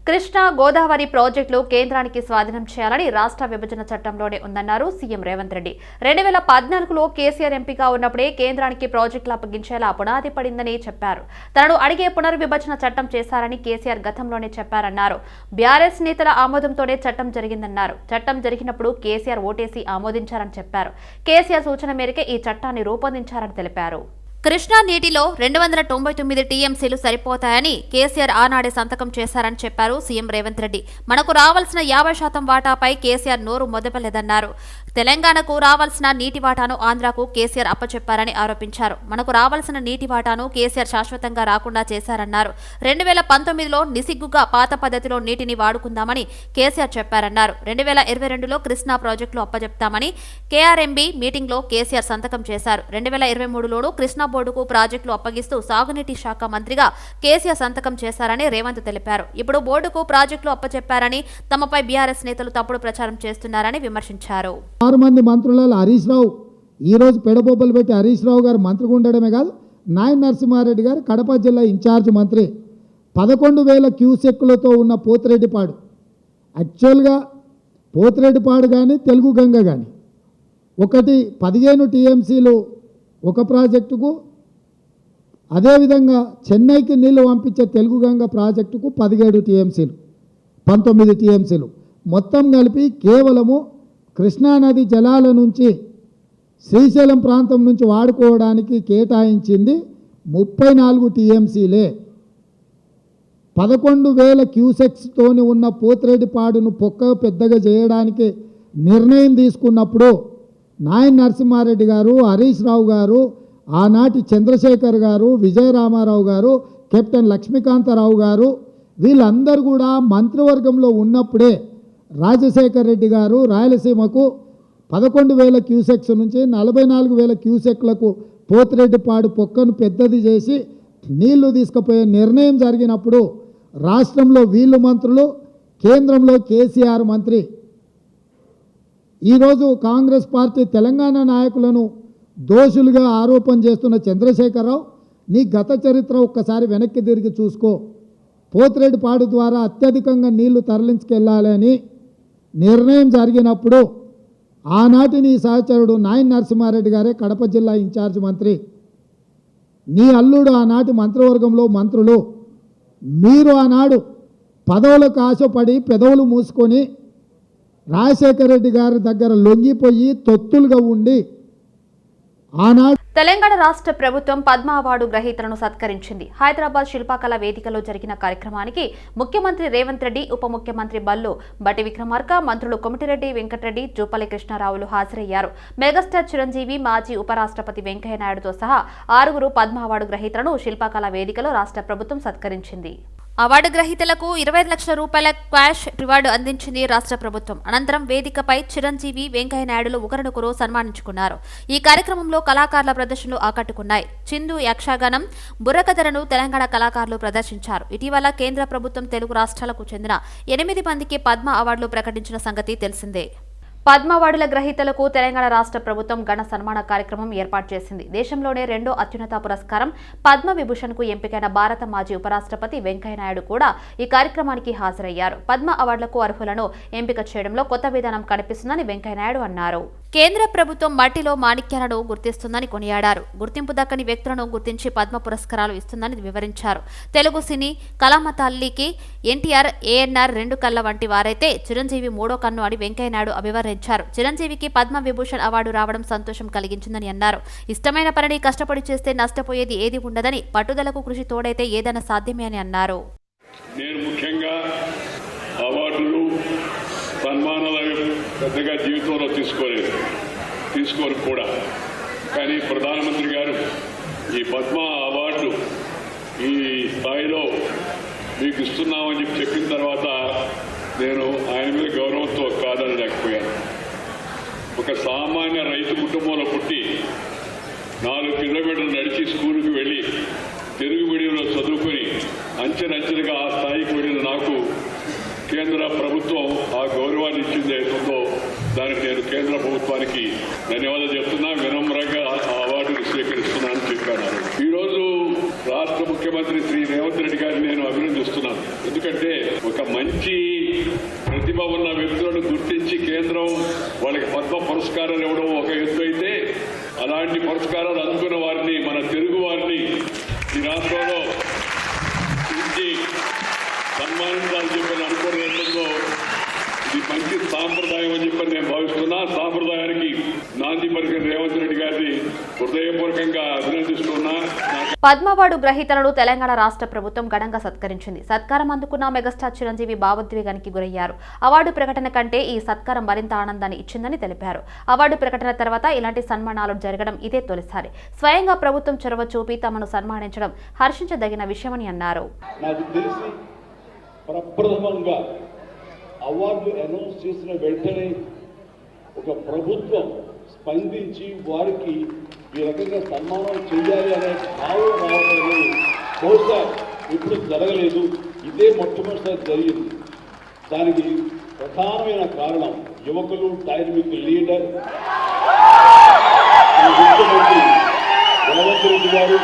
కృష్ణా గోదావరి ప్రాజెక్టులు కేంద్రానికి స్వాధీనం చేయాలని రాష్ట్ర విభజన చట్టంలోనే ఉందన్నారు సీఎం రేవంత్ రెడ్డి. 2014లో కేసీఆర్ ఎంపీగా ఉన్నప్పుడే కేంద్రానికి ప్రాజెక్టులు అప్పగించేలా పునాది పడిందని చెప్పారు. తనను అడిగే పునర్విభజన చట్టం చేశారని కేసీఆర్ గతంలోనే చెప్పారన్నారు. బీఆర్ఎస్ నేతల ఆమోదంతోనే చట్టం జరిగిందన్నారు. చట్టం జరిగినప్పుడు కేసీఆర్ ఓటేసి ఆమోదించారని చెప్పారు. కేసీఆర్ సూచన మేరకే ఈ చట్టాన్ని రూపొందించారని తెలిపారు. కృష్ణా నీటిలో 299 టీఎంసీలు సరిపోతాయని కేసీఆర్ ఆనాడే సంతకం చేశారని చెప్పారు సీఎం రేవంత్ రెడ్డి. మనకు రావాల్సిన 50% వాటాపై కేసీఆర్ నోరు మొదపలేదన్నారు. తెలంగాణకు రావాల్సిన నీటి వాటాను ఆంధ్రాకు కేసీఆర్ అప్పచెప్పారని ఆరోపించారు. మనకు రావాల్సిన నీటి వాటాను కేసీఆర్ శాశ్వతంగా రాకుండా చేశారన్నారు. 2019లో నిసిగ్గుగా పాత పద్ధతిలో నీటిని వాడుకుందామని కేసీఆర్ చెప్పారన్నారు. 2022లో కృష్ణా ప్రాజెక్టులు అప్పచెప్తామని కేఆర్ఎంబీ మీటింగ్లో కేసీఆర్ సంతకం చేశారు. 2023లోనూ కృష్ణా బోర్డుకు ప్రాజెక్టులు అప్పగిస్తూ సాగునీటి శాఖ మంత్రిగా కేసీఆర్ సంతకం చేశారని రేవంత్ తెలిపారు. ఇప్పుడు బోర్డుకు ప్రాజెక్టులు అప్పచెప్పారని తమపై బీఆర్ఎస్ నేతలు తప్పుడు ప్రచారం చేస్తున్నారని విమర్శించారు. 6 మంది మంత్రులలో హరీష్ రావు ఈరోజు పెడబొబ్బలు పెట్టి హరీష్ రావు గారు మంత్రిగా ఉండడమే కాదు, నాయన నరసింహారెడ్డి గారు కడప జిల్లా ఇన్ఛార్జ్ మంత్రి. 11,000 క్యూసెక్కులతో ఉన్న పోతిరెడ్డిపాడు, యాక్చువల్గా పోతిరెడ్డిపాడు కానీ తెలుగు గంగ కానీ ఒకటి 15 టీఎంసీలు ఒక ప్రాజెక్టుకు, అదేవిధంగా చెన్నైకి నీళ్లు పంపించే తెలుగు గంగ ప్రాజెక్టుకు 17 టీఎంసీలు 19 టీఎంసీలు మొత్తం కలిపి కేవలము కృష్ణానది జలాల నుంచి శ్రీశైలం ప్రాంతం నుంచి వాడుకోవడానికి కేటాయించింది 34 టీఎంసీలే. 11,000 క్యూసెక్స్తోని ఉన్న పోతిరెడ్డిపాడును పొక్క పెద్దగా చేయడానికి నిర్ణయం తీసుకున్నప్పుడు నాయన నరసింహారెడ్డి గారు, హరీష్ రావు గారు, ఆనాటి చంద్రశేఖర్ గారు, విజయరామారావు గారు, కెప్టెన్ లక్ష్మీకాంతరావు గారు వీళ్ళందరూ కూడా మంత్రివర్గంలో ఉన్నప్పుడే రాజశేఖర్ రెడ్డి గారు రాయలసీమకు 11,000 క్యూసెక్స్ నుంచి 44,000 క్యూసెక్లకు పోతిరెడ్డిపాడు పొక్కను పెద్దది చేసి నీళ్లు తీసుకుపోయే నిర్ణయం జరిగినప్పుడు రాష్ట్రంలో వీళ్ళు మంత్రులు, కేంద్రంలో కేసీఆర్ మంత్రి. ఈరోజు కాంగ్రెస్ పార్టీ తెలంగాణ నాయకులను దోషులుగా ఆరోపణ చేస్తున్న చంద్రశేఖరరావు, నీ గత చరిత్ర ఒక్కసారి వెనక్కి తిరిగి చూసుకో. పోతిరెడ్డిపాడు ద్వారా అత్యధికంగా నీళ్లు తరలించుకెళ్లాలని నిర్ణయం జరిగినప్పుడు ఆనాటి నీ సహచరుడు నాయన నరసింహారెడ్డి గారే కడప జిల్లా ఇన్ఛార్జ్ మంత్రి. నీ అల్లుడు ఆనాటి మంత్రివర్గంలో మంత్రులు. మీరు ఆనాడు పదవులకు ఆశపడి పెదవులు మూసుకొని రాజశేఖర రెడ్డి గారి దగ్గర లొంగిపోయి తొత్తులుగా ఉండి ఆనాడు తెలంగాణ రాష్ట్ర ప్రభుత్వం పద్మ అవార్డు గ్రహీతలను సత్కరించింది. హైదరాబాద్ శిల్పకళ వేదికలో జరిగిన కార్యక్రమానికి ముఖ్యమంత్రి రేవంత్ రెడ్డి, ఉప ముఖ్యమంత్రి బల్లు బట్టి విక్రమార్క, మంత్రులు కొమిటిరెడ్డి వెంకటరెడ్డి, జూపల్లి కృష్ణారావులు హాజరయ్యారు. మెగాస్టార్ చిరంజీవి, మాజీ ఉపరాష్ట్రపతి వెంకయ్యనాయుడుతో సహా 6 పద్మ అవార్డు గ్రహీతలను శిల్పకళ వేదికలో రాష్ట్ర ప్రభుత్వం సత్కరించింది. అవార్డు గ్రహీతలకు 25 లక్షల రూపాయల క్యాష్ రివార్డు అందించింది రాష్ట్ర ప్రభుత్వం. అనంతరం వేదికపై చిరంజీవి, వెంకయ్యనాయుడులు ఒకరినొకరు సన్మానించుకున్నారు. ఈ కార్యక్రమంలో కళాకారుల ప్రదర్శనలు ఆకట్టుకున్నాయి. చిందు, యక్షగానం, బుర్రకథలను తెలంగాణ కళాకారులు ప్రదర్శించారు. ఇటీవల కేంద్ర ప్రభుత్వం తెలుగు రాష్ట్రాలకు చెందిన 8 మందికి పద్మ అవార్డులు ప్రకటించిన సంగతి తెలిసిందే. పద్మ అవార్డుల గ్రహీతలకు తెలంగాణ రాష్ట్ర ప్రభుత్వం ఘన సన్మాన కార్యక్రమం ఏర్పాటు చేసింది. దేశంలోనే 2వ అత్యున్నత పురస్కారం పద్మ విభూషణ్కు ఎంపికైన భారత మాజీ ఉపరాష్ట్రపతి వెంకయ్యనాయుడు కూడా ఈ కార్యక్రమానికి హాజరయ్యారు. పద్మ అవార్డులకు అర్హులను ఎంపిక చేయడంలో కొత్త విధానం కనిపిస్తుందని వెంకయ్యనాయుడు అన్నారు. కేంద్ర ప్రభుత్వం మట్టిలో మాణిక్యాలను గుర్తిస్తుందని కొనియాడారు. గుర్తింపు దక్కని వ్యక్తులను గుర్తించి పద్మ పురస్కారాలు ఇస్తుందని వివరించారు. తెలుగు సినీ కళామతల్లికి ఎన్టీఆర్, ఏఎన్ఆర్ 2 కళ్ళ వంటి వారైతే చిరంజీవి 3వ కన్ను అని వెంకయ్యనాయుడు అభివర్ణించారు. చిరంజీవికి పద్మ విభూషణ్ అవార్డు రావడం సంతోషం కలిగించిందని అన్నారు. ఇష్టమైన పనిని కష్టపడి చేస్తే నష్టపోయేది ఏది ఉండదని, పట్టుదలకు కృషి తోడైతే ఏదైనా సాధ్యమే అని అన్నారు. నేను ముఖ్యంగా అవార్డులు, సన్మానాలు పెద్దగా జీవితంలో తీసుకోరు కూడా. కానీ ప్రధానమంత్రి గారు ఈ పద్మ అవార్డు ఈ స్థాయిలో మీకు ఇస్తున్నామని చెప్పిన తర్వాత నేను ఆయన మీద గౌరవంతో కాదనలేకపోయాను. ఒక సామాన్య రైతు కుటుంబంలో పుట్టి 4 కిలోమీటర్లు నడిచి స్కూలుకు వెళ్ళి తెలుగు మీడియంలో చదువుకొని అంచెలంచెలుగా ఆ స్థాయికి వెళ్ళిన నాకు కేంద్ర ప్రభుత్వం ఆ గౌరవాన్ని ఇచ్చింది అవుతుందో దానికి నేను కేంద్ర ప్రభుత్వానికి ధన్యవాదాలు చెప్తున్నా. వినమ్రంగా ఆ అవార్డును స్వీకరిస్తున్నానని చెప్పాను. ఈరోజు రాష్ట్ర ముఖ్యమంత్రి శ్రీ రేవంత్ రెడ్డి గారిని నేను అభినందిస్తున్నాను. ఎందుకంటే ఒక మంచి ప్రతిభ ఉన్న వ్యక్తులను గుర్తించి కేంద్రం వాళ్ళకి పద్మ పురస్కారాలు ఇవ్వడం ఒక ఎత్తు అయితే, అలాంటి పురస్కారాలు అందుకున్న వారిని, మన తెలుగు వారిని ఈ రాష్ట్రంలో సన్మానించాలని చెప్పని అనుకోవడంలో ఇది మంచి సాంప్రదాయం అని చెప్పని నేను భావిస్తున్నా. సాంప్రదాయానికి నాంది పలికిన రేవంత్ రెడ్డి గారిని హృదయపూర్వకంగా అభినందిస్తున్నా. పద్మ అవార్డు గ్రహీతలను తెలంగాణ రాష్ట్ర ప్రభుత్వం ఘనంగా సత్కరించింది. సత్కారం అందుకున్న మెగాస్టార్ చిరంజీవి భావోద్వేగానికి గురయ్యారు. అవార్డు ప్రకటన కంటే ఈ సత్కారం మరింత ఆనందాన్ని ఇచ్చిందని తెలిపారు. అవార్డు ప్రకటన తర్వాత ఇలాంటి సన్మానాలు జరగడం ఇదే తొలిసారి. స్వయంగా ప్రభుత్వం చొరవ చూపి తమను సన్మానించడం హర్షించదగిన విషయమని అన్నారు. ప్రప్రథమంగా అవార్డు అనౌన్స్ చేసిన వెంటనే ఒక ప్రభుత్వం స్పందించి వారికి ఈ రకంగా సన్మానం చేయాలి అనే భావం రావడం బహుశా ఇప్పుడు జరగలేదు. ఇదే మొట్టమొదటిసారి జరిగింది. దానికి ప్రధానమైన కారణం యువకులు, డైనమిక్ లీడర్ ముఖ్యమంత్రి రేవంత్ రెడ్డి గారు,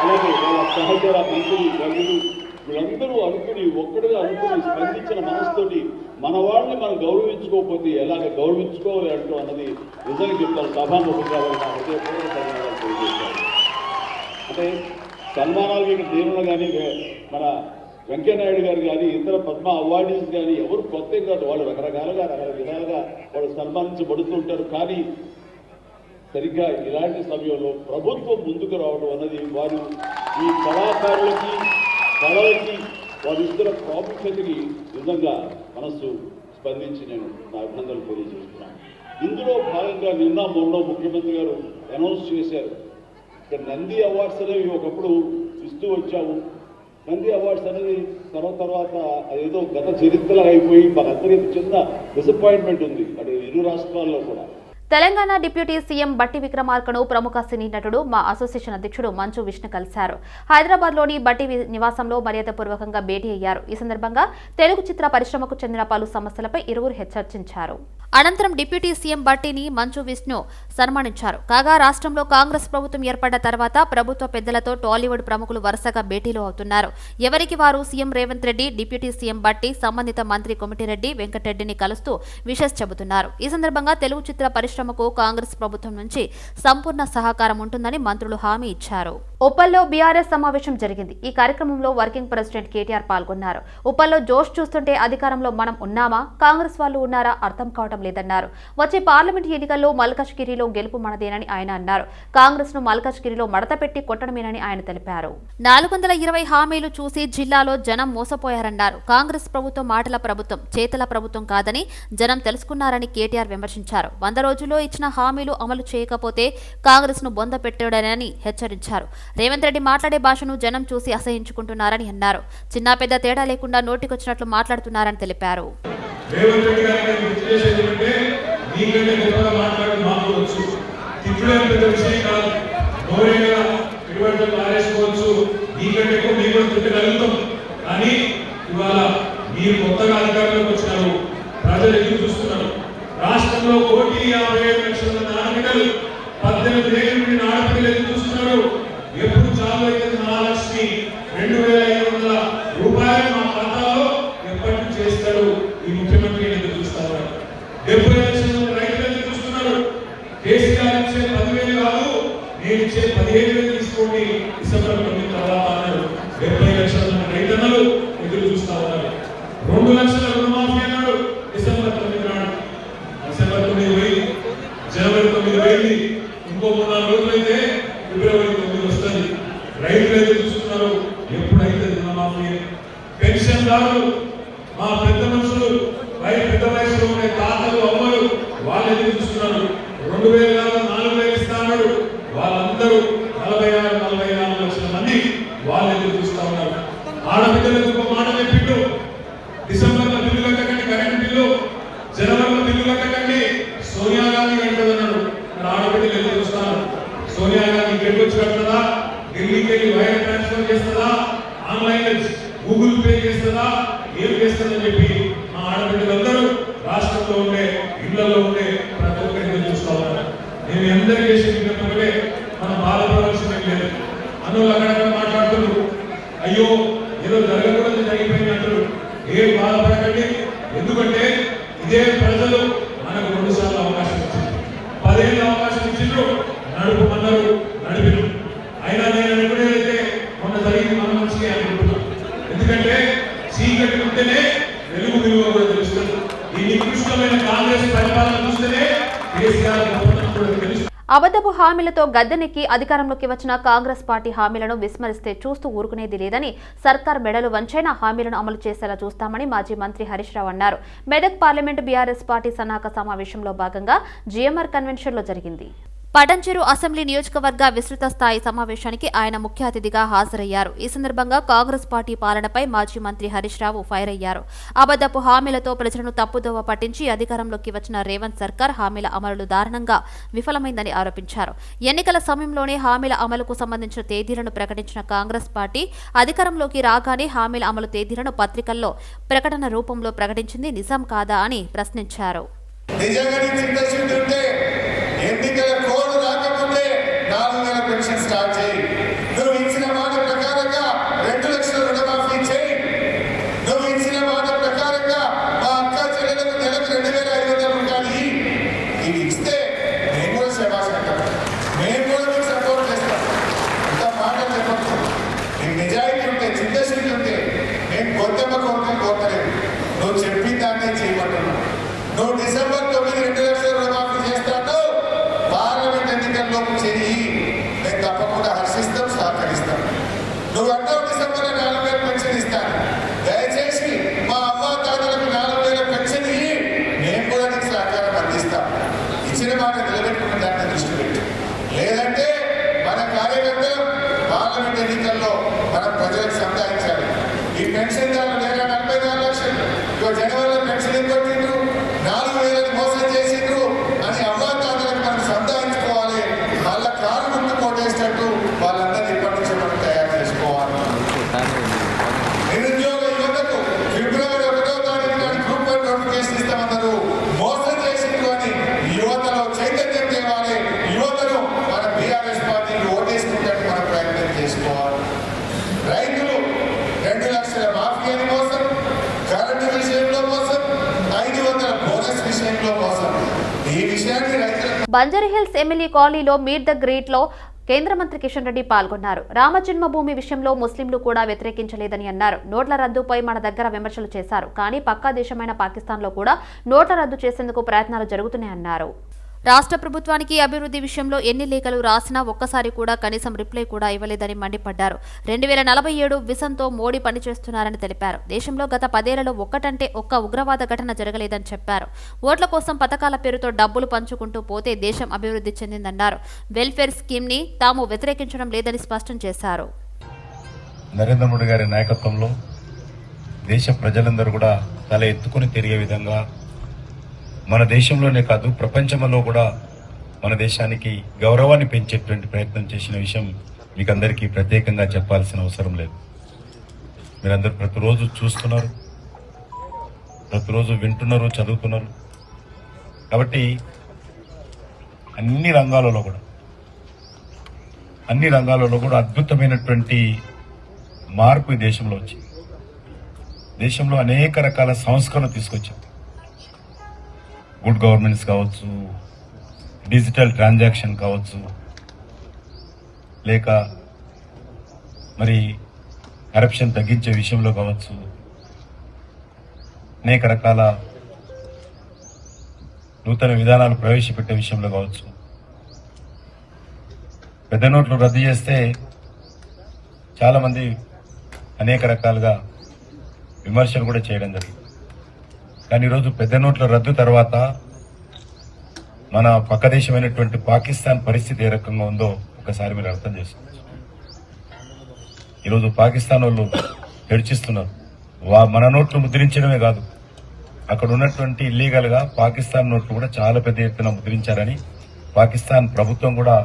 అలాగే వాళ్ళ సహచర మంత్రి వర్యులు వీళ్ళందరూ అనుకుని ఒక్కడిగా అనుకుని స్పందించిన మనసుతోటి మన వాళ్ళని మనం గౌరవించుకోకపోతే ఎలాగ గౌరవించుకోవాలి అంటూ అన్నది నిజంగా చెప్తాను. సభాముఖంగా అంటే సన్మానాలు ఇక్కడ దేవుళ్ళు కానీ, మన వెంకయ్యనాయుడు గారు కానీ, ఇతర పద్మ అవార్డీస్ కానీ ఎవరు కొత్త కాదు. వాళ్ళు రకరకాలుగా విధాలుగా వాళ్ళు సన్మానించబడుతుంటారు. కానీ సరిగ్గా ఇలాంటి సమయంలో ప్రభుత్వం ముందుకు రావడం అన్నది వారు ఈ కళాకారులకి, కళలకి వారు ఇస్తున్న ప్రాముఖ్యతకి నిజంగా మనస్సు స్పందించి నేను నా అభినందనలు తెలియజేస్తున్నాను. ఇందులో భాగంగా నిన్న మొన్న ముఖ్యమంత్రి గారు అనౌన్స్ చేశారు. ఇక్కడ నంది అవార్డ్స్ అనేవి ఒకప్పుడు ఇస్తూ వచ్చాము. నంది అవార్డ్స్ అనేది తర్వాత అదేదో గత చరిత్రలో అయిపోయి మనందరికీ చిన్న డిసప్పాయింట్మెంట్ ఉంది అటు ఇరు రాష్ట్రాల్లో కూడా. తెలంగాణ డిప్యూటీ సీఎం బట్టి విక్రమార్కను ప్రముఖ సినీ నటుడు మా అసోసియేషన్ అధ్యక్షుడు మంచు విష్ణు కలిశారు. హైదరాబాద్లోని బట్టి నివాసంలో మర్యాదపూర్వకంగా భేటీ అయ్యారు. ఈ సందర్భంగా తెలుగు చిత్ర పరిశ్రమకు చెందిన పలు సమస్యలపై ఇరువురు చర్చించారు. అనంతరం డిప్యూటీ సీఎం బట్టిని మంచు విష్ణు సన్మానించారు. కాగా రాష్ట్రంలో కాంగ్రెస్ ప్రభుత్వం ఏర్పడ్డ తర్వాత ప్రభుత్వ పెద్దలతో టాలీవుడ్ ప్రముఖులు వరుసగా భేటీలు అవుతున్నారు. ఎవరికి వారు CM Revanth Reddy, deputy CM బట్టి, సంబంధిత మంత్రి కొమిటిరెడ్డి వెంకటరెడ్డిని కలుస్తూ విషెస్ చెబుతున్నారు. ఈ సందర్భంగా తెలుగు చిత్ర పరిశ్రమకు కాంగ్రెస్ ప్రభుత్వం నుంచి సంపూర్ణ సహకారం ఉంటుందని మంత్రులు హామీ ఇచ్చారు. ఉప్పల్లో బీఆర్ఎస్ సమావేశం జరిగింది. ఈ కార్యక్రమంలో వర్కింగ్ ప్రెసిడెంట్ కేటీఆర్ పాల్గొన్నారు. ఉప్పల్లో జోష్ చూస్తుంటే అధికారంలో మనం ఉన్నామా, కాంగ్రెస్ వాళ్ళు ఉన్నారా అర్థం కావడం లేదన్నారు. వచ్చే పార్లమెంట్ ఎన్నికల్లో మల్కాజ్గిరిలో గెలుపు మనదేనని ఆయన అన్నారు. కాంగ్రెస్ ను మల్కాజ్గిరిలో మడత పెట్టి కొట్టడమేనని ఆయన తెలిపారు. 420 హామీలు చూసి జిల్లాలో జనం మోసపోయారన్నారు. కాంగ్రెస్ ప్రభుత్వం మాటల ప్రభుత్వం, చేతల ప్రభుత్వం కాదని జనం తెలుసుకున్నారని కేటీఆర్ విమర్శించారు. 100 రోజుల్లో ఇచ్చిన హామీలు అమలు చేయకపోతే కాంగ్రెస్ ను బొంద పెట్టాడని హెచ్చరించారు. రేవంత్ రెడ్డి మాట్లాడే భాషను జనం చూసి అసహించుకుంటున్నారని అన్నారు. చిన్న పెద్ద తేడా లేకుండా నోటికొచ్చినట్లు మాట్లాడుతున్నారని తెలిపారు. రేవంత్ రెడ్డి గారికి ఉద్దేశం ఏంటంటే మీకంటే గొప్పగా మాట్లాడి మాట్లాడవచ్చు, తిట్టడం పెద్ద విషయం కాదు, గౌరవంగా ఇటువంటి ఆరేసుకోవచ్చు, మీకంటే ఎక్కువ మీరు కూడా తిట్టగలుగుతాం. కానీ ఇవాళ మీరు కొత్తగా అధికారంలోకి వచ్చినారు, ప్రజలు ఎదురు చూస్తున్నారు. రాష్ట్రంలో 1,50,00,000 ఆడపిల్లలు, 18 ఏళ్ళ నుండి ఆడపిల్లలు ఎదురు చూస్తున్నారు. ఎప్పుడు చాలు అయితే 4,02,500 రూపాయలు మా ఖాతాలో ఎప్పటి నుంచి చేస్తాడు ఈ ముఖ్యమంత్రి ఎదురు చూస్తారు. 70 లక్షల రైతులు ఎదురు చూస్తున్నారు. కేసీఆర్ ఇచ్చే 10,000 కాదు, నేను ఇచ్చే 15,000 తీసుకోండి డిసెంబర్ 9 తర్వాత అన్నారు. 70 లక్షల రైతన్నలు ఎదురు చూస్తా ఉన్నారు. 2 లక్షల రుణమాఫీ అన్నాడు డిసెంబర్ 9 నాడు. డిసెంబర్ 9 పోయింది, జనవరి 9 పోయింది, ఇంకో 3-4 రోజులైతే ఫిబ్రవరి 9 వస్తుంది. రైతులు ఎదురు చూస్తున్నారు ఎప్పుడైతే రుణమాఫీ. పెన్షన్దారులు, మా పెద్ద మనుషులు, పెద్ద వయసులో ఉండే తాతలు, అమ్మలు వాళ్ళు ఎదురు చూస్తున్నారు. 2,000 కాదు 4,000 ఇస్తాడు. వాళ్ళందరూ 44 లక్షల మంది వాళ్ళు ఎదురు చూస్తా ఉన్నారు. ఆడపిల్లలకు ఒక మాట చెప్పిండు, డిసెంబర్లో బిల్లు కట్టకండి కరెంట్ బిల్లు, జనవరిలో బిల్లు కట్టకండి, సోనియా గాంధీ కట్టదన్నాడు. ఆడపిల్లలు ఎదురు చూస్తారు. సోనియా గాంధీ గెలిచి కట్టదా, ఢిల్లీకి వెళ్ళి వైర్ ట్రాన్స్ఫర్ చేస్తుందా, ఆన్లైన్ గూగుల్ పే చేస్తుందా, ఏం చేస్తుందని చెప్పి మా ఆడపిల్లలందరూ రాష్ట్రంలో ఉండే ఇళ్లలో ఉండే ప్రతి ఒక్కరిని చూస్తా ఉన్నారు. నేను ఎందరూ చేసే విజ్ఞప్తులే మనం బాధపడవలసిన లేదు. అన్నోళ్ళు అక్కడ మాట్లాడుతున్నారు, అయ్యో ఏదో జరగకూడదు జరిగిపోయినట్టు ఏం బాధపడకండి. ఎందుకంటే ఇదే ప్రజలు మనకు 2 సార్లు అవకాశం ఇచ్చింది, 10 ఏళ్ళు అవకాశం ఇచ్చిండ్రు, నడుపుమన్నారు, నడిపిరు. అయినా నేను అనుకునేదైతే మొన్న జరిగింది మన మంచిగా అనుకుంటున్నాం. ఎందుకంటే చీకటి ఉంటేనే వెలుగు విలువ కూడా తెలుస్తుంది. ఈ నికృష్టమైన కాంగ్రెస్ పరిపాలన చూస్తేనే కేసీఆర్ గొప్పతనం కూడా తెలుస్తుంది. అబద్ధపు హామీలతో గద్దెనెక్కి అధికారంలోకి వచ్చిన కాంగ్రెస్ పార్టీ హామీలను విస్మరిస్తే చూస్తూ ఊరుకునేది లేదని, సర్కార్ మెడలు వంచైన హామీలను అమలు చేసేలా చూస్తామని మాజీ మంత్రి హరీష్ రావు అన్నారు. మెదక్ పార్లమెంటు బీఆర్ఎస్ పార్టీ సన్నాహక సమావేశంలో భాగంగా జీఎంఆర్ కన్వెన్షన్లో జరిగింది. పటంచెరు అసెంబ్లీ నియోజకవర్గ విస్తృత స్థాయి సమావేశానికి ఆయన ముఖ్య అతిథిగా హాజరయ్యారు. ఈ సందర్భంగా కాంగ్రెస్ పార్టీ పాలనపై మాజీ మంత్రి హరీష్ రావు ఫైర్ అయ్యారు. అబద్ధపు హామీలతో ప్రజలను తప్పుదోవ పట్టించి అధికారంలోకి వచ్చిన రేవంత్ సర్కార్ హామీల అమలు దారుణంగా విఫలమైందని ఆరోపించారు. ఎన్నికల సమయంలోనే హామీల అమలుకు సంబంధించిన తేదీలను ప్రకటించిన కాంగ్రెస్ పార్టీ అధికారంలోకి రాగానే హామీల అమలు తేదీలను పత్రికల్లో ప్రకటన రూపంలో ప్రకటించింది నిజం కాదా అని ప్రశ్నించారు. ఎన్నికల కోడ్ రాకముందే 4,000 పెన్షన్ స్టార్ట్ చేయి. నువ్వు ఇచ్చిన మాట ప్రకారంగా 2 లక్షల రుణమాఫీ చేయి. నువ్వు ఇచ్చిన మాట ప్రకారంగా మా అక్క చెల్లెలకు నెలకు 2,500 రూపాయలు ఇవి ఇస్తే మేము కూడా శభాష్ అంటాం, మేము కూడా మీకు సపోర్ట్ చేస్తాం. ఇంత మాటలు చెప్పచ్చు. నీకు నిజాయితీ ఉంటే, చిత్తశుద్ధి ఉంటే మేము కొత్తమ్మ కోరికలు కోరలేదు. నువ్వు చెప్పిన దాన్ని చేయమంటున్నావు. నువ్వు డిసెంబర్ 9 2 లక్షల రుణమాఫీ చేస్తాను, పార్లమెంట్ ఎన్నికల్లోకి చేయి, నేను తప్పకుండా హర్షిస్తాం, సహకరిస్తాం. నువ్వు అంటావు డిసెంబర్ 4,000 పెన్షన్ ఇస్తాను. దయచేసి మా అమ్మ తాతలకు 4,000 పెన్షన్ ఇయ్యి, మేము కూడా నీకు సహకారం అందిస్తాం. ఇచ్చిన మాట నిలబెట్టుకున్న దాన్ని దృష్టి పెట్టి, లేదంటే మన కార్యకర్తలు పార్లమెంట్ ఎన్నికల్లో మనం ప్రజలకు సంపాదించాలి. ఈ పెన్షన్ దారులు లేదా 44 లక్షలు ఇక జనవరిలో పెన్షన్ ఎక్కొట్టిండ్రు, 4,000 మోసం చేసిండ్రు అని అవ్వాతాతలకు మనం సంపాదించుకోవాలి. వాళ్ళ కారు ముందు కోటేసినట్టు వాళ్ళందరినీ ఇప్పటి నుంచి మనం తయారు చేసుకోవాలి. నిరుద్యోగ యువతకు ఫిబ్రవరి 1వ తారీఖు నాడు గ్రూప్ 1 నోటిఫికేషన్ ఇస్తామన్నారు. మోసం చేసిండ్రు అని యువతలో చైతన్యం తేవాలి. యువతను మన బీఆర్ఎస్ పార్టీకి ఓటేసుకుంటే మనం ప్రయత్నం చేసుకోవాలి. రైతులు 2 లక్షల మాఫీ అని మోసం, కరెంటు విషయంలో మోసం, 500 బోనస్ విషయంలో మోసం. ఈ విషయాన్ని రైతులు బంజారాహిల్స్ ఎమ్మెల్యే కాలనీలో మీట్ ద గ్రేట్ లో కేంద్ర మంత్రి కిషన్ రెడ్డి పాల్గొన్నారు. రామజన్మభూమి విషయంలో ముస్లింలు కూడా వ్యతిరేకించలేదని అన్నారు. నోట్ల రద్దుపై మన దగ్గర విమర్శలు చేశారు, కానీ పక్కా దేశమైన పాకిస్తాన్లో కూడా నోట్ల రద్దు చేసేందుకు ప్రయత్నాలు జరుగుతున్నాయన్నారు. రాష్ట్ర ప్రభుత్వానికి అభివృద్ధి విషయంలో ఎన్ని లేఖలు రాసినా ఒక్కసారి కూడా కనీసం రిప్లై కూడా ఇవ్వలేదని మండిపడ్డారు. 2047 విజన్తో మోడీ పనిచేస్తున్నారని తెలిపారు. దేశంలో గత 10 ఏళ్లలో ఒక్కటంటే ఒక్క ఉగ్రవాద ఘటన జరగలేదని చెప్పారు. ఓట్ల కోసం పథకాల పేరుతో డబ్బులు పంచుకుంటూ పోతే దేశం అభివృద్ధి చెందిందన్నారు. వెల్ఫేర్ స్కీమ్ ని తాము వ్యతిరేకించడం లేదని స్పష్టం చేశారు. నరేంద్ర మోడీ గారి నాయకత్వంలో దేశ ప్రజలందరూ కూడా తల ఎత్తుకుని తిరిగే విధంగా మన దేశంలోనే కాదు ప్రపంచంలో కూడా మన దేశానికి గౌరవాన్ని పెంచేటువంటి ప్రయత్నం చేసిన విషయం మీకు అందరికీ ప్రత్యేకంగా చెప్పాల్సిన అవసరం లేదు. మీరందరూ ప్రతిరోజు చూస్తున్నారు, ప్రతిరోజు వింటున్నారు, చదువుతున్నారు. కాబట్టి అన్ని రంగాలలో కూడా అద్భుతమైనటువంటి మార్పు ఈ దేశంలో వచ్చింది. దేశంలో అనేక రకాల సంస్కరణలు తీసుకొచ్చింది. గుడ్ గవర్నెన్స్ కావచ్చు, డిజిటల్ ట్రాన్సాక్షన్ కావచ్చు, లేక మరి కరప్షన్ తగ్గించే విషయంలో కావచ్చు, అనేక రకాల నూతన విధానాలు ప్రవేశపెట్టే విషయంలో కావచ్చు. పెద్ద నోట్లు రద్దు చేస్తే చాలా మంది అనేక రకాలుగా విమర్శలు కూడా చేయడం జరిగింది. కానీ ఈరోజు పెద్ద నోట్ల రద్దు తర్వాత మన పక్క దేశమైనటువంటి పాకిస్తాన్ పరిస్థితి ఏ రకంగా ఉందో ఒకసారి మీరు అర్థం చేసుకోవచ్చు. ఈరోజు పాకిస్తాన్ వాళ్ళు హెడ్చిస్తున్నారు. మన నోట్లు ముద్రించడమే కాదు, అక్కడ ఉన్నటువంటి ఇల్లీగల్ గా పాకిస్తాన్ నోట్లు కూడా చాలా పెద్ద ఎత్తున ముద్రించారని పాకిస్తాన్ ప్రభుత్వం కూడా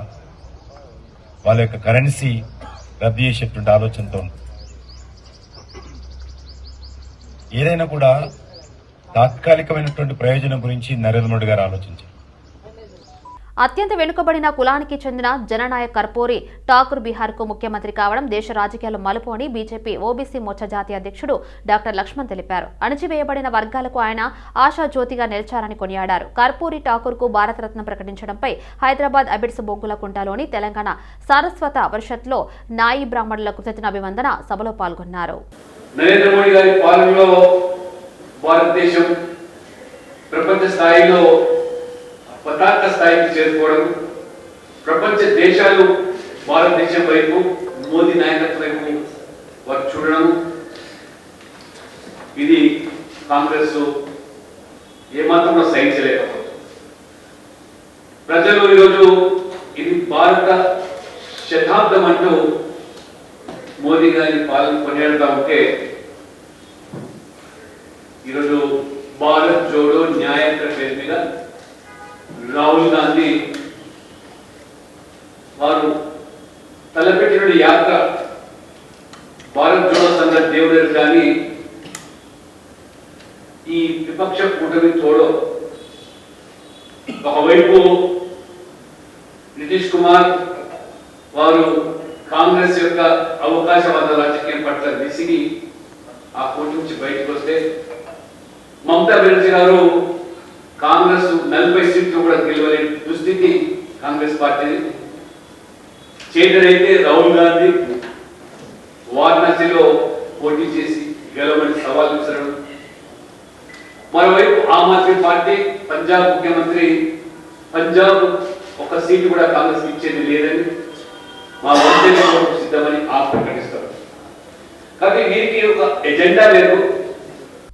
వాళ్ళ యొక్క కరెన్సీ రద్దు చేసేటువంటి ఆలోచనతో ఉంది. ఏదైనా కూడా తాత్కాలికమైనటువంటి ప్రయోజనం గురించి నరేంద్ర మోడీ గారు ఆలోచించారు. అత్యంత వెనుకబడిన కులానికి చెందిన జననాయక్ కర్పూరి ఠాకూర్ బీహార్కు ముఖ్యమంత్రి కావడం దేశ రాజకీయాలు మలుపు అని బీజేపీ ఓబీసీ మోర్చా జాతీయ అధ్యక్షుడు డాక్టర్ లక్ష్మణ్ తెలిపారు. అణచివేయబడిన వర్గాలకు ఆయన ఆశాజ్యోతిగా నిలిచారని కొనియాడారు. కర్పూరి ఠాకూర్కు భారతరత్న ప్రకటించడంపై హైదరాబాద్ అబిడ్స్ బొగ్గులకుంటలోని తెలంగాణ సారస్వత పరిషత్లో నాయి బ్రాహ్మణుల కృతజ్ఞ అభివందన సభలో పాల్గొన్నారు. నరేంద్ర మోడీ గారి పాలనలో భారతదేశం ప్రపంచ స్థాయిలో పతాక స్థాయికి చేరుకోవడం, ప్రపంచ దేశాలు భారతదేశం వైపు మోదీ నాయకత్వం వైపు వారు చూడడం, ఇది కాంగ్రెస్ ఏమాత్రం సహించలేకపోతుంది. ప్రజలు ఈరోజు ఇది భారత శతాబ్దం అంటూ మోదీ గారి పాలన కొనియాడుతూ ఉంటే, ఈరోజు భారత్ జోడో న్యాయ పేరు మీద రాహుల్ గాంధీ వారు తలపెట్టిన యాత్ర భారత్ జోడో సంఘ దేవుడు కానీ ఈ విపక్ష కూటమి తోడో ఒకవైపు నితీష్ కుమార్ వారు కాంగ్రెస్ యొక్క అవకాశవాద రాజకీయం పట్ల విసిగి ఆ కూటమి నుంచి బయటకు వస్తే, మమతా బెనర్జీ గారు కాంగ్రెస్ 40 సీట్లు కూడా గెలవలేని దుస్థితి కాంగ్రెస్ పార్టీ చేయడైతే రాహుల్ గాంధీ వారణాసిలో పోటీ చేసి గెలవమని సవాల్ విసరడం, మరోవైపు ఆమ్ ఆద్మీ పార్టీ పంజాబ్ ముఖ్యమంత్రి పంజాబ్ ఒక సీటు కూడా కాంగ్రెస్ ఇచ్చేది లేదని మా వంతెన సిద్ధమని ప్రకటిస్తారు. కాబట్టి వీరికి ఒక ఎజెండా లేదు.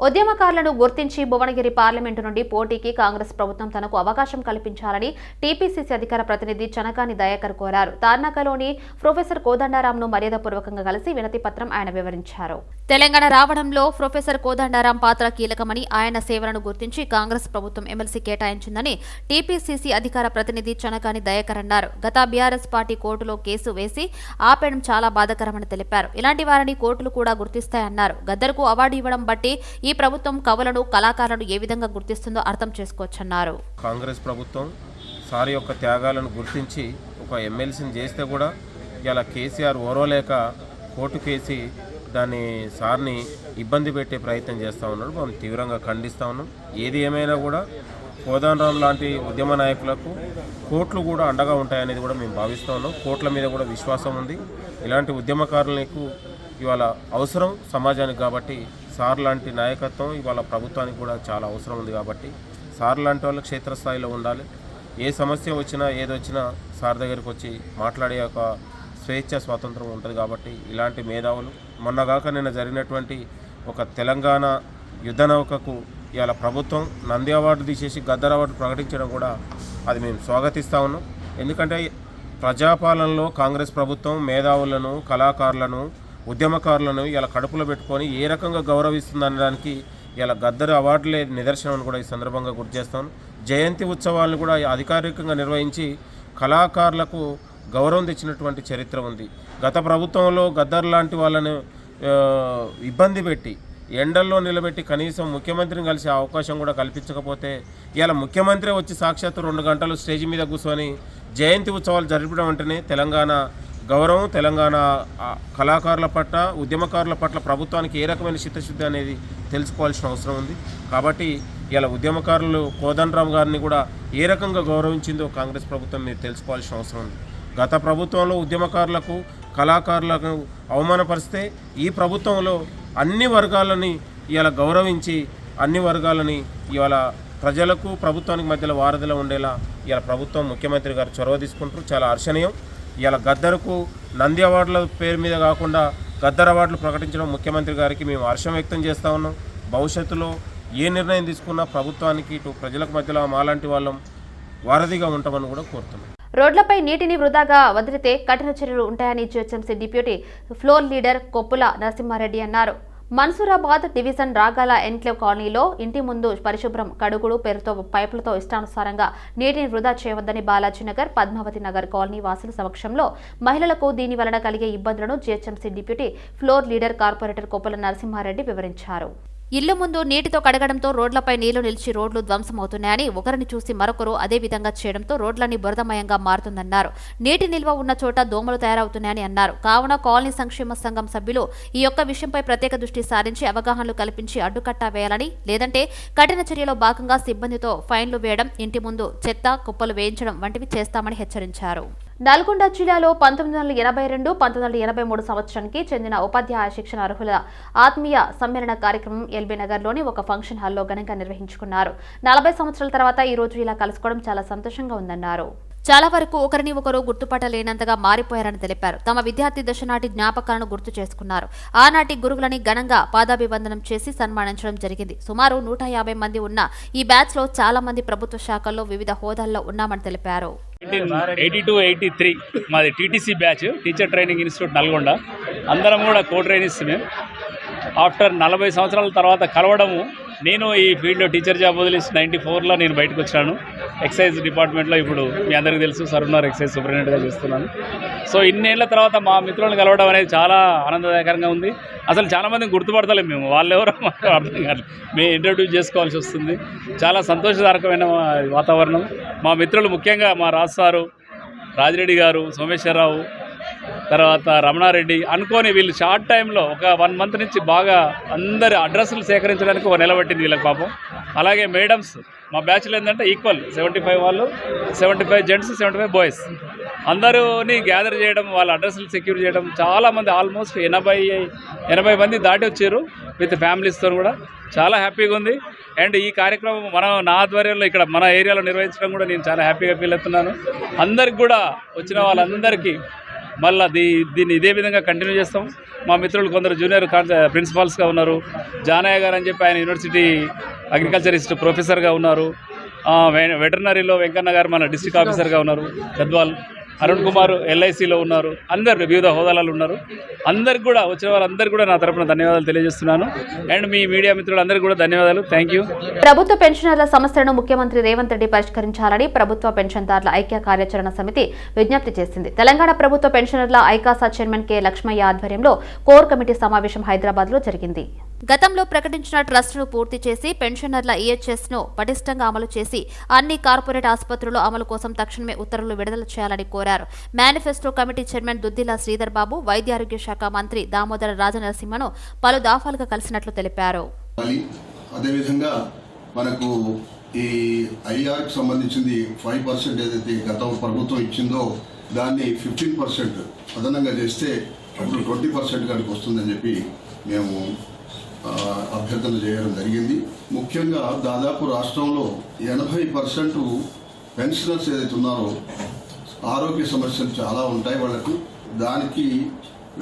ఉద్యమకారులను గుర్తించి భువనగిరి పార్లమెంటు నుండి పోటీకి కాంగ్రెస్ ప్రభుత్వం తనకు అవకాశం కల్పించాలని టీపీసీసీ అధికార ప్రతినిధి చనకాని దయాకర్ కోరారు. తార్నాకలోని ప్రొఫెసర్ కోదండరాంను మర్యాదపూర్వకంగా కలిసి వినతి పత్రం ఆయన వివరించారు. తెలంగాణ రావడంలో ప్రొఫెసర్ కోదండరాం పాత్ర కీలకమని, ఆయన సేవలను గుర్తించి కాంగ్రెస్ ప్రభుత్వం ఎమ్మెల్సీ కేటాయించిందని టీపీసీసీ అధికార ప్రతినిధి చనకాని దయాకర్ అన్నారు. గత బీఆర్ఎస్ పార్టీ కోర్టులో కేసు వేసి ఆపేయడం చాలా బాధాకరమని తెలిపారు. ఇలాంటి వారిని కోర్టులు కూడా గుర్తిస్తాయన్నారు. గద్దర్కు అవార్డు ఇవ్వడం బట్టి ఈ ప్రభుత్వం కవులను, కళాకారులను ఏ విధంగా గుర్తిస్తుందో అర్థం చేసుకోవచ్చన్నారు. కాంగ్రెస్ ప్రభుత్వం సార్ యొక్క త్యాగాలను గుర్తించి ఒక ఎమ్మెల్సీని చేస్తే కూడా ఇలా కేసీఆర్ ఓర్వలేక కోర్టు కేసి దాన్ని సార్ని ఇబ్బంది పెట్టే ప్రయత్నం చేస్తూ ఉన్నాడు. మనం తీవ్రంగా ఖండిస్తూ ఉన్నాం. ఏది ఏమైనా కూడా కోదండరాం లాంటి ఉద్యమ నాయకులకు కోర్టులు కూడా అండగా ఉంటాయనేది కూడా మేము భావిస్తూ ఉన్నాం. కోర్టుల మీద కూడా విశ్వాసం ఉంది. ఇలాంటి ఉద్యమకారులకు ఇవాళ అవసరం సమాజానికి. కాబట్టి సార్ లాంటి నాయకత్వం ఇవాళ ప్రభుత్వానికి కూడా చాలా అవసరం ఉంది. కాబట్టి సార్ లాంటి వాళ్ళు క్షేత్రస్థాయిలో ఉండాలి. ఏ సమస్య వచ్చినా ఏదొచ్చినా సార్ దగ్గరికి వచ్చి మాట్లాడే ఒక స్వేచ్ఛ స్వాతంత్రం ఉంటుంది. కాబట్టి ఇలాంటి మేధావులు మొన్నగాక నిన్న జరిగినటువంటి ఒక తెలంగాణ యుద్ధ నౌకకు ఇవాళ ప్రభుత్వం నంది అవార్డు తీసేసి గద్దర్ అవార్డు ప్రకటించడం కూడా అది మేము స్వాగతిస్తూ ఉన్నాం. ఎందుకంటే ప్రజాపాలనలో కాంగ్రెస్ ప్రభుత్వం మేధావులను, కళాకారులను, ఉద్యమకారులను ఇలా కడుపులో పెట్టుకొని ఏ రకంగా గౌరవిస్తుందనడానికి ఇలా గద్దర్ అవార్డులే నిదర్శనం కూడా ఈ సందర్భంగా గుర్తు చేస్తాను. జయంతి ఉత్సవాలను కూడా అధికారికంగా నిర్వహించి కళాకారులకు గౌరవం తెచ్చినటువంటి చరిత్ర ఉంది. గత ప్రభుత్వంలో గద్దర్ లాంటి వాళ్ళని ఇబ్బంది పెట్టి ఎండల్లో నిలబెట్టి కనీసం ముఖ్యమంత్రిని కలిసే అవకాశం కూడా కల్పించకపోతే ఇలా ముఖ్యమంత్రి వచ్చి సాక్షాత్తు 2 గంటలు స్టేజ్ మీద కూర్చొని జయంతి ఉత్సవాలు జరపడం అంటేనే తెలంగాణ గౌరవం, తెలంగాణ కళాకారుల పట్ల, ఉద్యమకారుల పట్ల ప్రభుత్వానికి ఏ రకమైన చిత్తశుద్ధి అనేది తెలుసుకోవాల్సిన అవసరం ఉంది. కాబట్టి ఇలా ఉద్యమకారులు కోదండరాం గారిని కూడా ఏ రకంగా గౌరవించిందో కాంగ్రెస్ ప్రభుత్వం మీరు తెలుసుకోవాల్సిన అవసరం ఉంది. గత ప్రభుత్వంలో ఉద్యమకారులకు, కళాకారులకు అవమానపరిస్తే ఈ ప్రభుత్వంలో అన్ని వర్గాలని ఇలా గౌరవించి అన్ని వర్గాలని ఇవాళ ప్రజలకు ప్రభుత్వానికి మధ్యలో వారధిలో ఉండేలా ఇలా ప్రభుత్వం ముఖ్యమంత్రి గారు చొరవ తీసుకుంటారు. చాలా హర్షణీయం. ఇలా గద్దర్కు నంది అవార్డుల పేరు మీద కాకుండా గద్దర్ అవార్డులు ప్రకటించడం ముఖ్యమంత్రి గారికి మేము హర్షం వ్యక్తం చేస్తూ ఉన్నాం. భవిష్యత్తులో ఏ నిర్ణయం తీసుకున్నా ప్రభుత్వానికి ఇటు ప్రజలకు మధ్యలో మాలాంటి వాళ్ళం వారధిగా ఉంటామని కూడా కోరుతున్నాం. రోడ్లపై నీటిని వృధాగా వదిలితే కఠిన చర్యలు ఉంటాయని GHMC deputy floor leader Koppula Narasimha Reddy అన్నారు. మన్సూరాబాద్ డివిజన్ రాగాల ఎన్క్లేవ్ కాలనీలో ఇంటి ముందు పరిశుభ్రం, కడుగుడు, పేరుతో పైపులతో ఇష్టానుసారంగా నీటిని వృధా చేయవద్దని బాలాజీనగర్, పద్మావతి నగర్ కాలనీ వాసుల సమక్షంలో మహిళలకు దీని వలన కలిగే ఇబ్బందులను GHMC deputy floor leader corporator Koppula Narasimha Reddy వివరించారు. ఇల్లు ముందు నీటితో కడగడంతో రోడ్లపై నీళ్లు నిలిచి రోడ్లు ధ్వంసమవుతున్నాయని, ఒకరిని చూసి మరొకరు అదే విధంగా చేయడంతో రోడ్లన్నీ బురదమయంగా మారుతుందన్నారు. నీటి నిల్వ ఉన్న చోట దోమలు తయారవుతున్నాయని అన్నారు. కావున కాలనీ సంక్షేమ సంఘం సభ్యులు ఈ యొక్క విషయంపై ప్రత్యేక దృష్టి సారించి అవగాహనలు కల్పించి అడ్డుకట్ట వేయాలని, లేదంటే కఠిన చర్యలో భాగంగా సిబ్బందితో ఫైన్లు వేయడం, ఇంటి ముందు చెత్త కుప్పలు వేయించడం వంటివి చేస్తామని హెచ్చరించారు. నల్గొండ జిల్లాలో 1982-1983 సంవత్సరానికి చెందిన ఉపాధ్యాయ శిక్షణ అర్హుల ఆత్మీయ సమ్మేళన కార్యక్రమం ఎల్బీ నగర్లోని ఒక ఫంక్షన్ హాల్లో ఘనంగా నిర్వహించుకున్నారు. 40 సంవత్సరాల తర్వాత ఈ రోజు ఇలా కలుసుకోవడం చాలా సంతోషంగా ఉందన్నారు. చాలా వరకు ఒకరిని ఒకరు గుర్తుపట్టలేనంతగా మారిపోయారని తెలిపారు. తమ విద్యార్థి దశ నాటి జ్ఞాపకాలను గుర్తు చేసుకున్నారు. ఆనాటి గురువులని ఘనంగా పాదాభివందనం చేసి సన్మానించడం జరిగింది. సుమారు 150 మంది ఉన్న ఈ బ్యాచ్ లో చాలా మంది ప్రభుత్వ శాఖల్లో వివిధ హోదాల్లో ఉన్నామని తెలిపారు. 82-83 మాది TTC batch, teacher training institute Nalgonda. అందరం కూడా కో ట్రైనింగ్స్. మేము ఆఫ్టర్ 40 సంవత్సరాల తర్వాత కలవడము. నేను ఈ ఫీల్డ్లో టీచర్ జాబ్ వదిలేసి 94లో నేను బయటకు వచ్చాను. ఎక్సైజ్ డిపార్ట్మెంట్లో ఇప్పుడు మీ అందరికీ తెలుసు సర్వనార్ ఎక్సైజ్ సూపరింటెండెంట్గా చేస్తున్నాను. సో ఇన్నేళ్ల తర్వాత మా మిత్రులను కలవడం అనేది చాలా ఆనందదాయకరంగా ఉంది. అసలు చాలామందిని గుర్తుపడతలేము మేము, వాళ్ళెవరో మాకు అర్థం కాదు. మేము ఇంట్రడ్యూస్ చేసుకోవాల్సి వస్తుంది. చాలా సంతోషదాయకమైన వాతావరణం. మా మిత్రులు ముఖ్యంగా మా రాజు సారు, రాజిరెడ్డి గారు, సోమేశ్వరరావు, తర్వాత రమణారెడ్డి అనుకోని వీళ్ళు షార్ట్ టైంలో ఒక 1 మంత్ నుంచి బాగా అందరి అడ్రస్లు సేకరించడానికి ఒక నెల పట్టింది వీళ్ళకి పాపం. అలాగే మేడమ్స్ మా బ్యాచ్లో ఏంటంటే ఈక్వల్ 75 వాళ్ళు, 75 జెంట్స్, 75 బాయ్స్ అందరూని గ్యాదర్ చేయడం, వాళ్ళ అడ్రస్లు సెక్యూర్ చేయడం. చాలామంది ఆల్మోస్ట్ 80 మంది దాటి వచ్చారు విత్ ఫ్యామిలీస్తో కూడా. చాలా హ్యాపీగా ఉంది. అండ్ ఈ కార్యక్రమం నా ఆధ్వర్యంలో ఇక్కడ మన ఏరియాలో నిర్వహించడం కూడా నేను చాలా హ్యాపీగా ఫీల్ అవుతున్నాను. అందరికి కూడా వచ్చిన వాళ్ళందరికీ మళ్ళీ దీన్ని ఇదే విధంగా కంటిన్యూ చేస్తాం. మా మిత్రులు కొందరు జూనియర్ ప్రిన్సిపాల్స్గా ఉన్నారు. జానయ్య గారు అని చెప్పి ఆయన యూనివర్సిటీ అగ్రికల్చరిస్ట్ ప్రొఫెసర్గా ఉన్నారు. వెటర్నరీలో వెంకన్న గారు మన డిస్ట్రిక్ట్ ఆఫీసర్గా ఉన్నారు. గద్వాల్ అరుణ్ కుమార్ ఎల్ఐసిలో ఉన్నారు. అందరు వివిధ హోదాలలో ఉన్నారు. అందరికి కూడా వచ్చిన వాళ్ళందరికీ కూడా నా తరపున ధన్యవాదాలు తెలియజేస్తున్నాను. అండ్ మీ మీడియా మిత్రులందరికీ కూడా ధన్యవాదాలు. Thank you. ప్రభుత్వ పెన్షనర్ల సమస్యలను ముఖ్యమంత్రి రేవంత్ రెడ్డి పరిష్కరించాలని ప్రభుత్వ పెన్షన్దారుల ఐక్య కార్యాచరణ సమితి విజ్ఞప్తి చేసింది. తెలంగాణ ప్రభుత్వ పెన్షనర్ల ఐకాసా చైర్మన్ కె లక్ష్మయ్య ఆధ్వర్యంలో కోర్ కమిటీ సమావేశం హైదరాబాద్ లో జరిగింది. గతంలో ప్రకటించిన ట్రస్టును పూర్తి చేసి పెన్షనర్ల ఈహెచ్ఎస్ ను పటిష్టంగా అమలు చేసి అన్ని కార్పొరేట్ ఆసుపత్రుల అమలు కోసం తక్షణమే ఉత్తర్వులు విడుదల చేయాలని కోరారు. Manifesto committee chairman Duddilla Sridhar Babu వైద్యారోగ్య శాఖ మంత్రి దామోదర రాజనరసింహను పలు దఫాలుగా కలిసినట్లు తెలిపారు. అదేవిధంగా మనకు ఈ ఐఆర్కి సంబంధించింది 5% ఏదైతే గత ప్రభుత్వం ఇచ్చిందో దాన్ని 15% అదనంగా చేస్తే అప్పుడు 20% కనుక వస్తుందని చెప్పి మేము అభ్యర్థన చేయడం జరిగింది. ముఖ్యంగా దాదాపు రాష్ట్రంలో 80% పెన్షనర్స్ ఏదైతే ఉన్నారో ఆరోగ్య సమస్యలు చాలా ఉంటాయి వాళ్ళకు. దానికి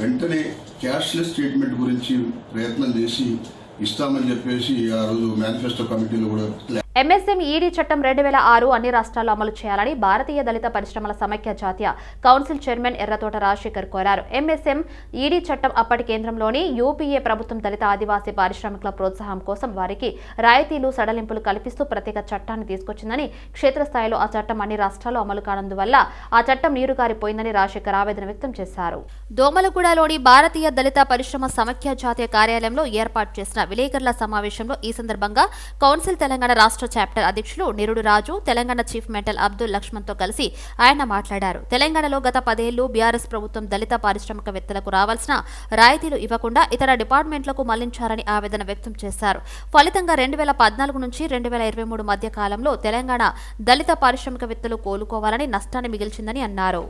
వెంటనే క్యాష్లెస్ ట్రీట్మెంట్ గురించి ప్రయత్నం చేసి ఇస్తామని చెప్పేసి ఆ రోజు మేనిఫెస్టో కమిటీలో కూడా ఎంఎస్ఎం ఈడీ చట్టం 2006 అన్ని రాష్ట్రాల్లో అమలు చేయాలని భారతీయ దళిత పరిశ్రమల సమైక్య జాతీయ కౌన్సిల్ చైర్మన్ ఎర్రతోట రాజశేఖర్ కోరారు. ఎంఎస్ఎం ఈడీ చట్టం అప్పటి కేంద్రంలోని యూపీఏ ప్రభుత్వం దళిత ఆదివాసీ పారిశ్రామికుల ప్రోత్సాహం కోసం వారికి రాయితీలు సడలింపులు కల్పిస్తూ ప్రత్యేక చట్టాన్ని తీసుకొచ్చిందని, క్షేత్రస్థాయిలో ఆ చట్టం అన్ని రాష్ట్రాల్లో అమలు కానందువల్ల ఆ చట్టం నీరుగారిపోయిందని రాజశేఖర్ ఆవేదన వ్యక్తం చేశారు. దోమలగూడలోని భారతీయ దళిత పరిశ్రమ సమైక్య జాతీయ కార్యాలయంలో ఏర్పాటు చేసిన విలేకరుల సమావేశంలో ఈ సందర్భంగా కౌన్సిల్ తెలంగాణ రాష్ట్ర చాప్టర్ అధ్యక్షులు నిరుడు రాజు, తెలంగాణ చీఫ్ మెంటల్ అబ్దుల్ లక్ష్మణ్తో కలిసి ఆయన మాట్లాడారు. తెలంగాణలో గత 10 ఏళ్లు బీఆర్ఎస్ ప్రభుత్వం దళిత పారిశ్రామికవేత్తలకు రావాల్సిన రాయితీలు ఇవ్వకుండా ఇతర డిపార్ట్మెంట్లకు మళ్లించారని ఆవేదన వ్యక్తం చేశారు. ఫలితంగా 2014 నుంచి 2023 మధ్య కాలంలో తెలంగాణ దళిత పారిశ్రామికవేత్తలు కోలుకోవాలని నష్టాన్ని మిగిల్చిందని అన్నారు.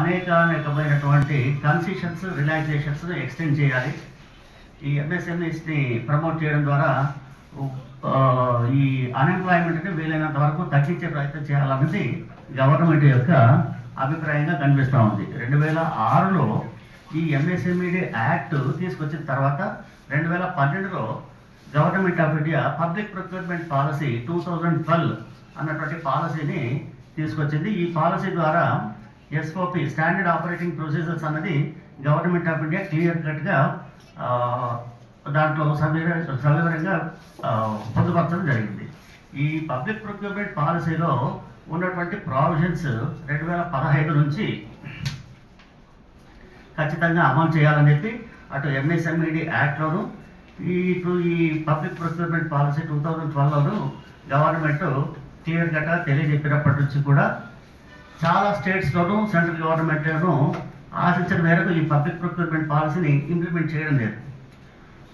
అనేకమైనటువంటి కన్సెషన్స్, రిలాక్సేషన్స్ ఎక్స్టెండ్ చేయాలి. ఈ ఎంఎస్ఎంఈస్ని ప్రమోట్ చేయడం ద్వారా ఈ అన్ఎంప్లాయ్మెంట్ని వీలైనంత వరకు తగ్గించే ప్రయత్నం చేయాలన్నది గవర్నమెంట్ యొక్క అభిప్రాయంగా కనిపిస్తూ ఉంది. 2006లో ఈ ఎంఎస్ఎంఈడి యాక్ట్ తీసుకొచ్చిన తర్వాత 2012లో government of India public procurement policy 2012 అన్నటువంటి పాలసీని తీసుకొచ్చింది. ఈ పాలసీ ద్వారా ఎస్ఓపి స్టాండర్డ్ ఆపరేటింగ్ ప్రొసీజర్స్ అన్నది గవర్నమెంట్ ఆఫ్ ఇండియా క్లియర్ కట్గా దాంట్లో సవివరంగా పొందుపరచడం జరిగింది. ఈ పబ్లిక్ ప్రొక్యూర్మెంట్ పాలసీలో ఉన్నటువంటి ప్రావిజన్స్ 2015 నుంచి ఖచ్చితంగా అమలు చేయాలని చెప్పి అటు ఎంఎస్ఎంఈడి యాక్ట్లోను ఇప్పుడు ఈ పబ్లిక్ ప్రొక్యూర్మెంట్ పాలసీ 2012లోను గవర్నమెంట్ క్లియర్ కట్గా తెలియజెప్పినప్పటి నుంచి కూడా చాలా స్టేట్స్లోనూ సెంట్రల్ గవర్నమెంట్లోనూ ఆశించిన మేరకు ఈ పబ్లిక్ ప్రొక్యూర్మెంట్ పాలసీని ఇంప్లిమెంట్ చేయడం లేదు.